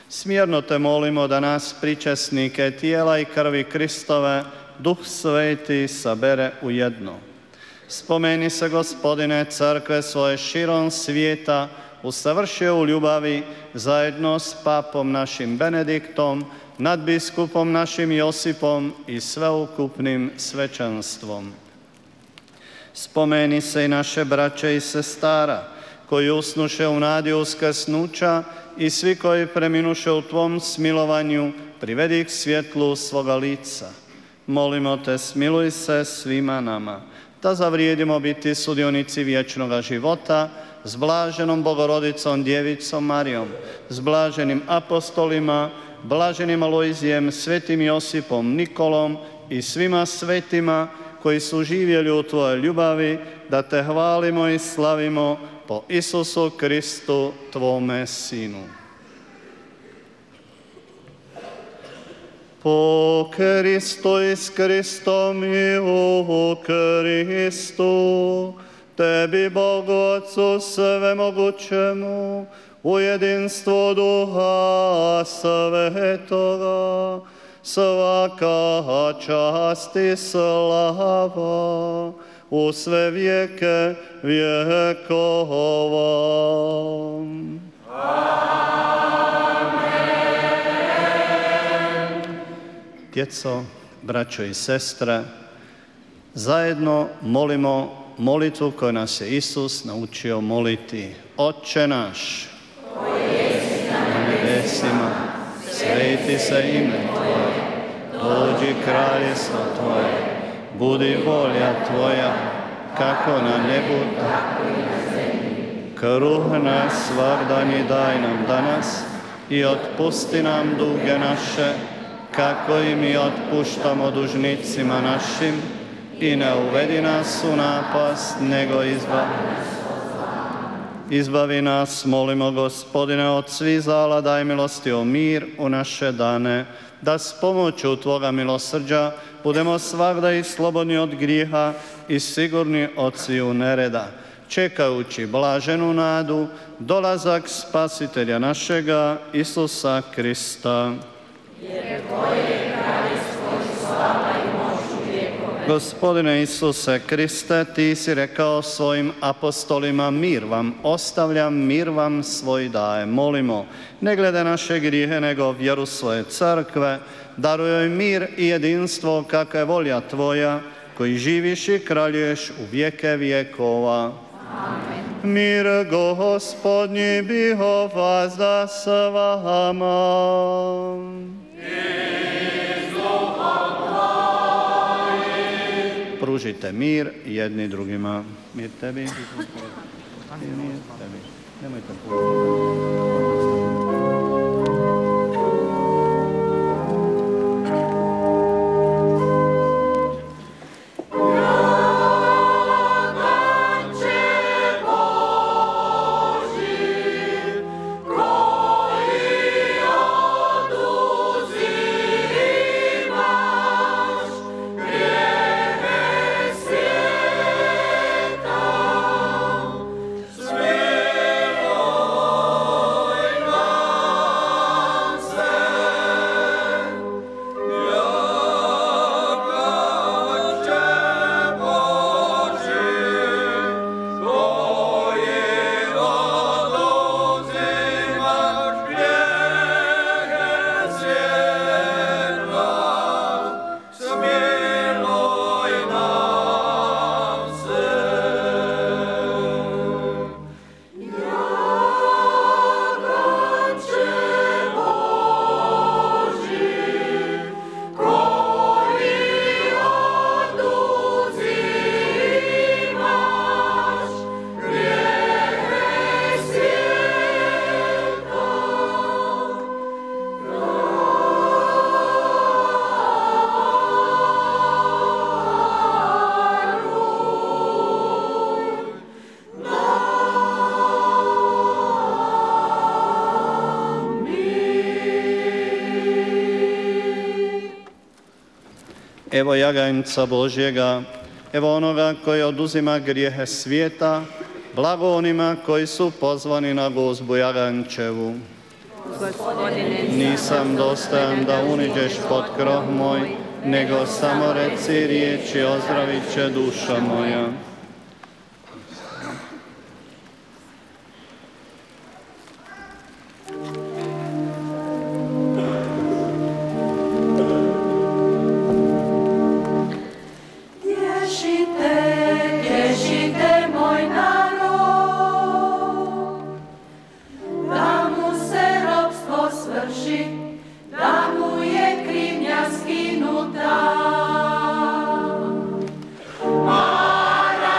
Smjerno te molimo da nas, pričesnike tijela i krvi Kristove, Duh Sveti sabere u jedno. Spomeni se, Gospodine, crkve svoje širom svijeta, usavršio u ljubavi zajedno s papom našim Benediktom, nadbiskupom našim Josipom i sveukupnim svećanstvom. Spomeni se i naše braće i sestara, koji usnuše u nadi uskrsnuća i svi koji preminuše u tvom smilovanju, privedi ih svjetlu svoga lica. Molimo te, smiluj se svima nama, da zavrijedimo biti sudionici vječnoga života s blaženom Bogorodicom Djevicom Marijom, s blaženim apostolima, blaženim Alojzijem, svetim Josipom, Nikolom i svima svetima koji su živjeli u tvojoj ljubavi, da te hvalimo i slavimo po Isusu Kristu, tvome Sinu. Po Kristu i s Kristom i u Kristu, tebi, Bogu Otcu svemogućemu, u jedinstvu Duha Svetoga, svaka čast i slava u sve vijeke vjekova. Amen. Djeco, braćo i sestre, zajedno molimo molitvu koju nas je Isus naučio moliti. Otče naš, koji jesi na nebesima, sveti se ime Tvoje, dođi kraljevstvo Tvoje, budi volja Tvoja, kako na nebu, tako i na zemlji. Kruh naš svagdanji daj nam danas i otpusti nam duge naše, kako i mi otpuštamo dužnicima našim, i ne uvedi nas u napast, nego izbavi nas, molimo, Gospodine, od svih zala, daj milosti o mir u naše dane, da s pomoću Tvoga milosrđa budemo svagda i slobodni od grijeha i sigurni od sviju nereda, čekajući blaženu nadu, dolazak Spasitelja našega, Isusa Krista. Jer Tvoje je kraljevstvo i slava i moć u vjekove. Gospodine Isuse Kriste, Ti si rekao svojim apostolima: mir vam ostavljam, mir vam svoj dajem. Molimo, ne glede naše grijehe, nego vjeru svoje crkve, daruj joj mir i jedinstvo, kakva je volja Tvoja, koji živiš i kraljuješ u vijeke vjekova. Amen. Mir Gospodnji biho vazda s vama. Pružite mir jedni drugima. Mir tebi. Mir tebi. Nemojte Evo jaganjca Božjega, evo onoga koji oduzima grijehe svijeta, blago onima koji su pozvani na gozbu jagančevu. Nisam dostojan da uniđeš pod krov moj, nego samo reci riječi, ozdravit će duša moja. Mara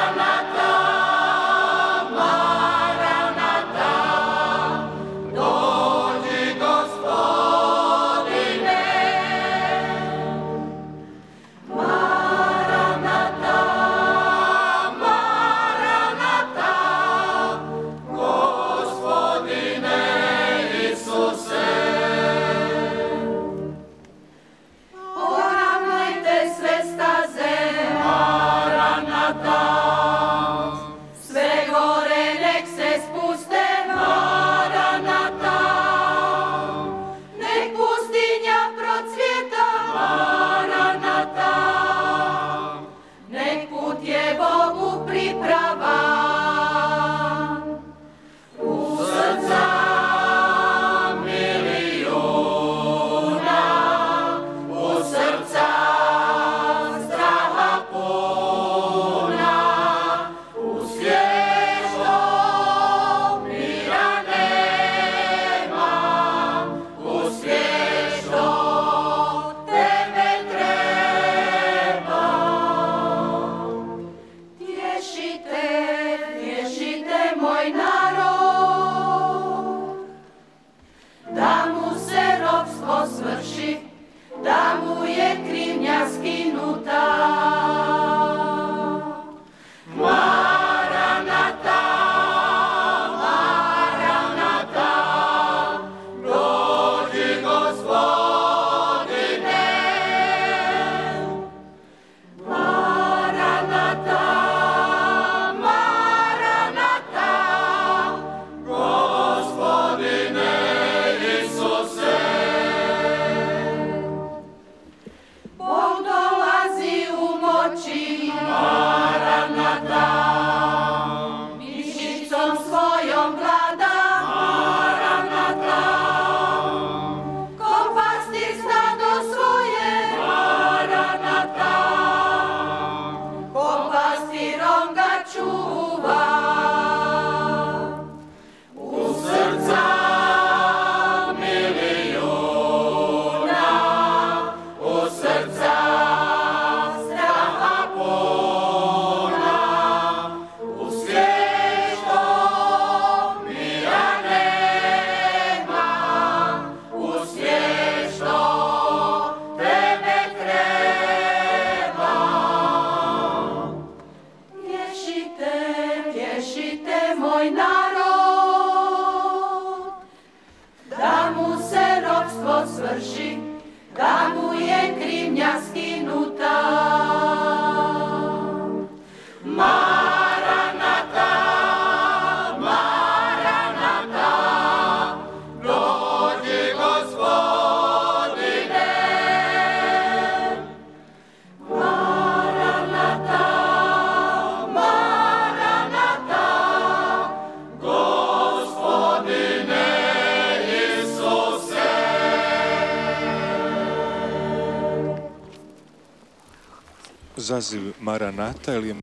zaziv Maranata ili je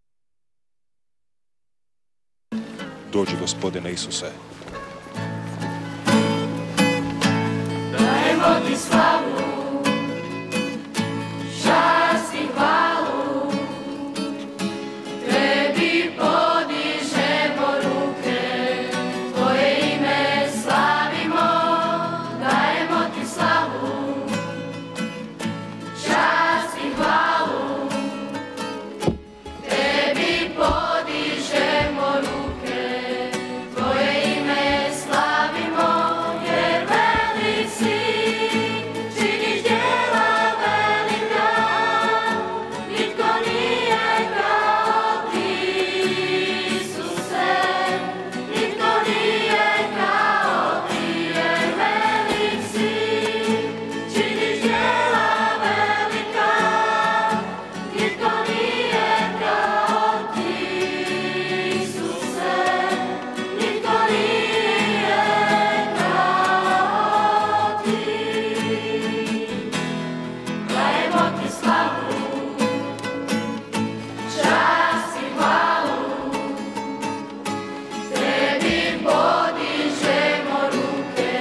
dođi Gospodine Isuse? Dajemo ti slavu, čast i hvalu, tebi podižemo ruke, tvoje ime slavimo. Dajemo ti slavu, čast i hvalu, tebi podižemo ruke, tvoje ime slavimo, jer velik si, činiš djela velika, nitko nije kao ti, Isuse, nitko nije kao ti, jer velik si, činiš djela velika, nitko nije kao ti, Isuse, nitko nije kao ti. Dajemo ti slavu, čast i hvalu, tebi podižemo ruke,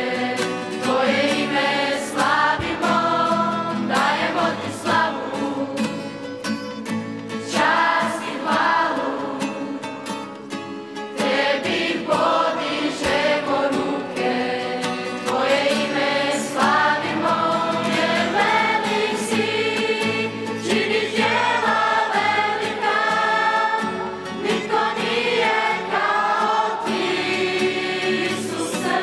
tvoje ime slavimo. Dajemo ti slavu, čast i hvalu, tebi podižemo ruke, tvoje ime slavimo, jer velik si, činiš djela velika, nitko nije kao ti, Isuse,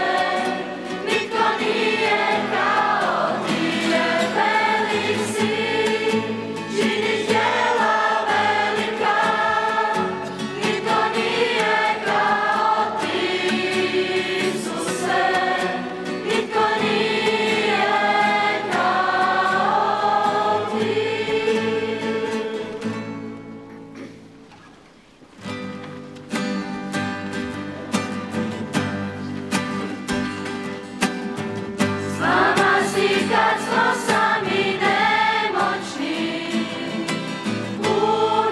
nitko nije kao ti, jer velik si, činiš djela velika, nitko nije kao ti, Isuse, nitko nije kao ti. S nama si kad smo sami nemoćni, u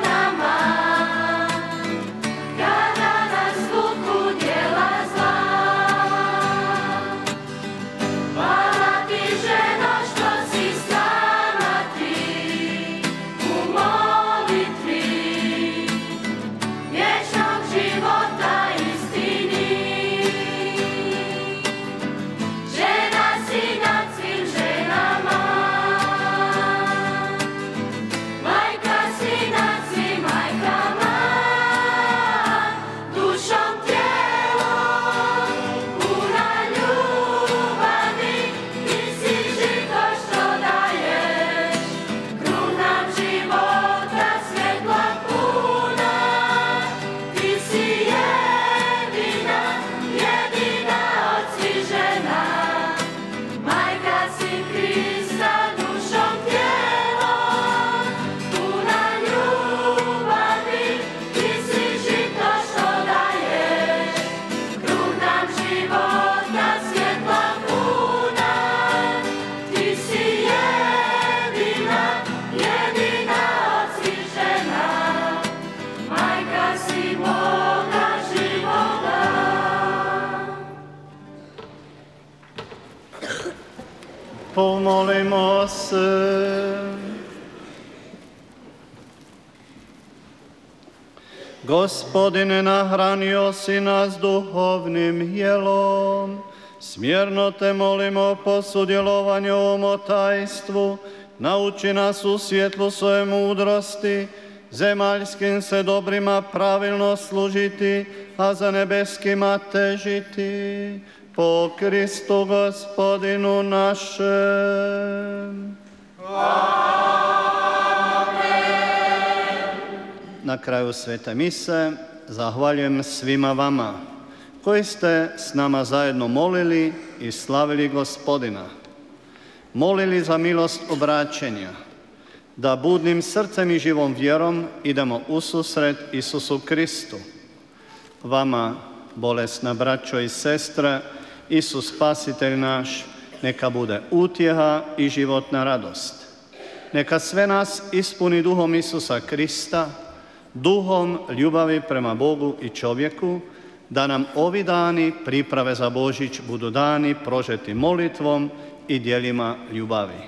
nama, kada nas vuku djela zla. Hvala ti, ženo, što si s nama ti, u molitvi, vječnog života istini. Žena si nad svim ženama, majka si nad svim majkama, dušom, tijelom, puna ljubavi, ti si žito što daješ, kruna života, svjetla puna, ti si jedina, jedina od svih žena. Majka si Krista, dušom, tijelom, puna ljubavi, ti si žito što daješ, kruna života, svjetla puna, ti si jedina, jedina od svih žena. Majka si Boga živoga. Pomolimo se. Gospodine, nahranio si nas duhovnim jelom, smjerno te molimo po sudjelovanju u ovom tajstvu, nauči nas u svjetlu svoje mudrosti, zemaljskim se dobrima pravilno služiti, a za nebeskima težiti, po Kristu Gospodinu našem. Na kraju svete mise zahvaljujem svima vama koji ste s nama zajedno molili i slavili Gospodina. Molili za milost obraćenja, da budnim srcem i živom vjerom idemo ususret Isusu Kristu. Vama, bolesna braćo i sestre, Isus Spasitelj naš, neka bude utjeha i životna radost. Neka sve nas ispuni duhom Isusa Krista, duhom ljubavi prema Bogu i čovjeku, da nam ovi dani priprave za Božić budu dani prožeti molitvom i djelima ljubavi.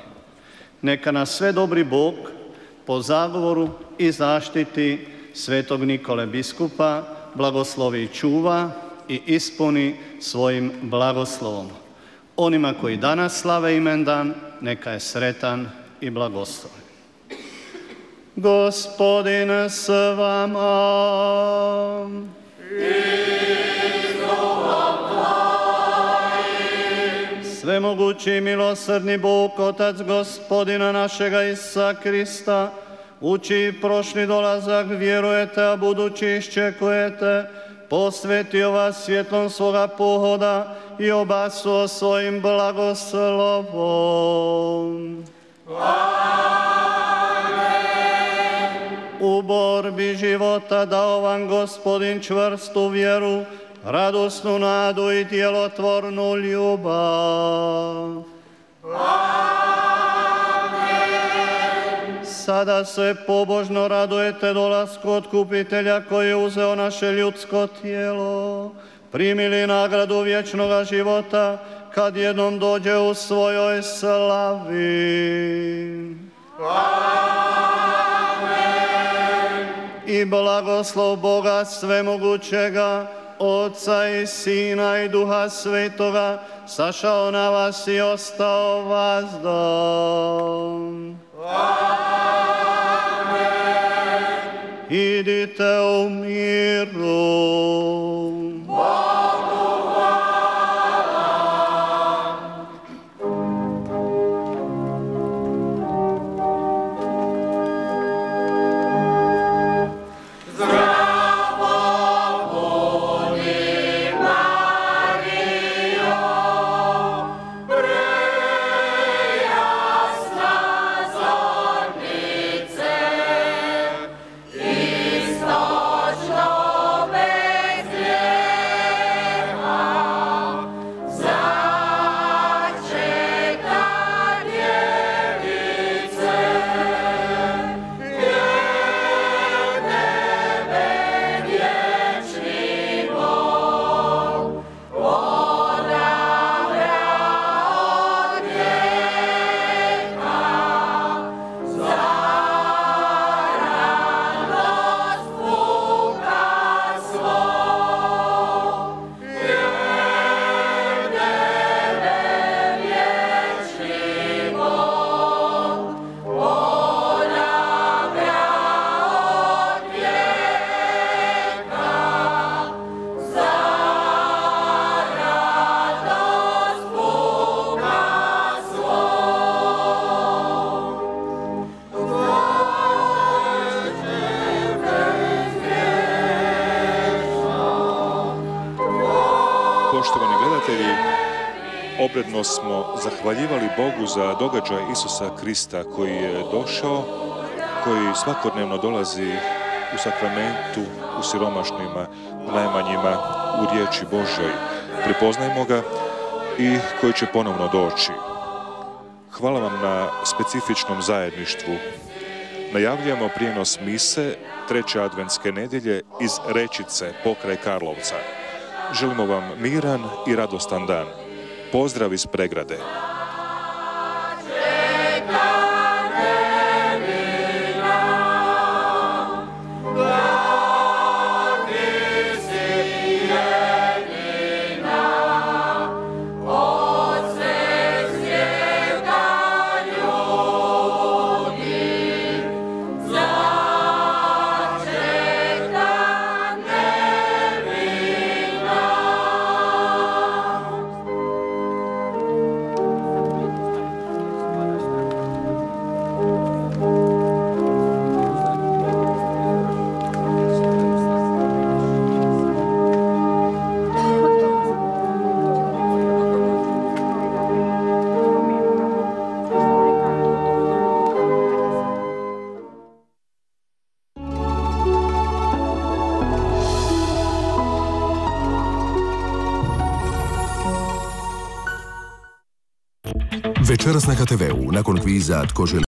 Neka nas sve dobri Bog po zagovoru i zaštiti svetog Nikole biskupa blagoslovi i čuva i ispuni svojim blagoslovom. Onima koji danas slave imendan, neka je sretan i blagosloven. Gospodin s vama. Svemogući milosrdni Bog, Otac Gospodina našega Isusa Krista, uči prošli dolazak vjerujete, a budući iščekujete, posvetio vas svjetlom svoga pohoda i obasuo svojim blagoslovom. U borbi života dao vam Gospodin čvrstu vjeru, radosnu nadu i djelotvornu ljubav. Sada se pobožno radujete dolasku Otkupitelja koji je uzeo naše ljudsko tijelo, primili nagradu vječnoga života kad jednom dođe u svojoj slavi. I blagoslov Boga svemogućega, Otca i Sina i Duha Svetoga, sašao na vas i ostao vazdan. Idite u miru. Opredno smo zahvaljivali Bogu za događaj Isusa Krista koji je došao, koji svakodnevno dolazi u sakramentu, u siromašnima, najmanjima, u riječi Božoj. Prepoznajmo ga i koji će ponovno doći. Hvala vam na specifičnom zajedništvu. Najavljujemo prijenos mise 3. adventske nedjelje iz Rečice, pokraj Karlovca. Želimo vam miran i radostan dan. Pozdrav iz Pregrade. Večeras na HTV-u, nakon kviza Tko želi